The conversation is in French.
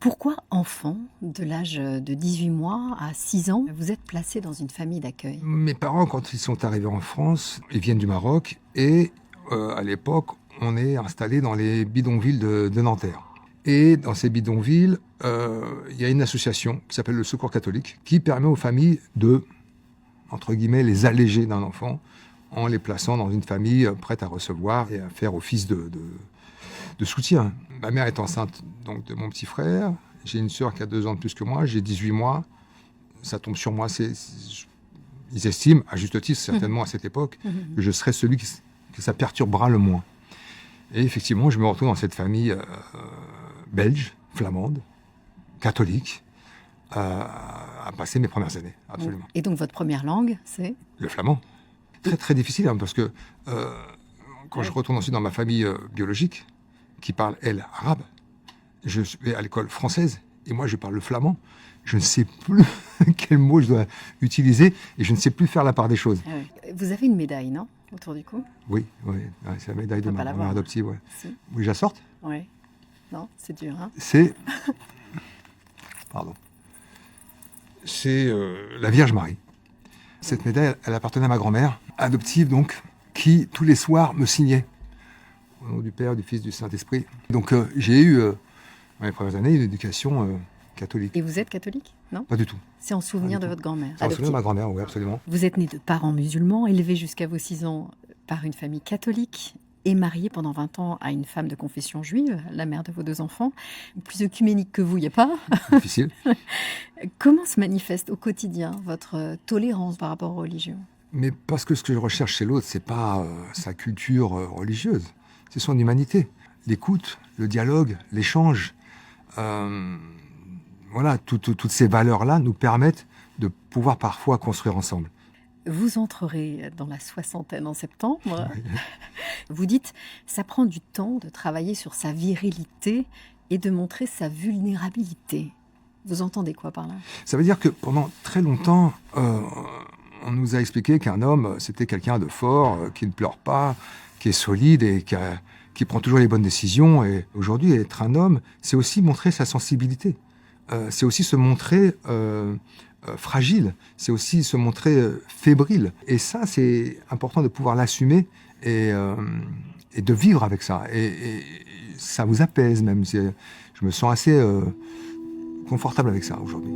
Pourquoi enfant, de l'âge de 18 mois à 6 ans, vous êtes placé dans une famille d'accueil? Mes parents, quand ils sont arrivés en France, ils viennent du Maroc et à l'époque, on est installé dans les bidonvilles de Nanterre. Et dans ces bidonvilles, il y a une association qui s'appelle le Secours catholique qui permet aux familles de, entre guillemets, les alléger d'un enfant en les plaçant dans une famille prête à recevoir et à faire office de soutien. Ma mère est enceinte donc, de mon petit frère. J'ai une sœur qui a 2 ans de plus que moi. J'ai 18 mois. Ça tombe sur moi. Ils estiment, à juste titre certainement à cette époque, que je serai celui que ça perturbera le moins. Et effectivement, je me retrouve dans cette famille belge, flamande, catholique, à passer mes premières années, absolument. Et donc votre première langue, c'est? Le flamand. Très très difficile, parce que quand je retourne ensuite dans ma famille biologique, qui parle, elle, arabe, je vais à l'école française, et moi je parle le flamand, je ne sais plus quel mot je dois utiliser, et je ne sais plus faire la part des choses. Ah oui. Vous avez une médaille, non? Autour du cou? Oui, c'est la médaille de ma mère adoptive. Ouais. Si. Oui, je la sorte? Oui. Non, c'est dur, hein? C'est... Pardon. C'est la Vierge Marie. Cette médaille, elle appartenait à ma grand-mère, adoptive donc, qui, tous les soirs, me signait. Au nom du Père, du Fils, du Saint-Esprit. Donc j'ai eu, dans les premières années, une éducation catholique. Et vous êtes catholique, non? Pas du tout. C'est en souvenir de votre grand-mère? C'est en souvenir de ma grand-mère, oui, absolument. Vous êtes né de parents musulmans, élevé jusqu'à vos 6 ans par une famille catholique et marié pendant 20 ans à une femme de confession juive, la mère de vos 2 enfants. Plus œcuménique que vous, il n'y a pas? Difficile. Comment se manifeste au quotidien votre tolérance par rapport aux religions? Mais parce que ce que je recherche chez l'autre, c'est pas sa culture religieuse, c'est son humanité. L'écoute, le dialogue, l'échange, voilà, toutes ces valeurs-là nous permettent de pouvoir parfois construire ensemble. Vous entrerez dans la soixantaine en septembre. Vous dites, ça prend du temps de travailler sur sa virilité et de montrer sa vulnérabilité. Vous entendez quoi par là? Ça veut dire que pendant très longtemps, on nous a expliqué qu'un homme, c'était quelqu'un de fort, qui ne pleure pas, qui est solide et qui prend toujours les bonnes décisions. Et aujourd'hui, être un homme, c'est aussi montrer sa sensibilité. C'est aussi se montrer fragile. C'est aussi se montrer fébrile. Et ça, c'est important de pouvoir l'assumer et de vivre avec ça. Et ça vous apaise même. Je me sens assez confortable avec ça aujourd'hui.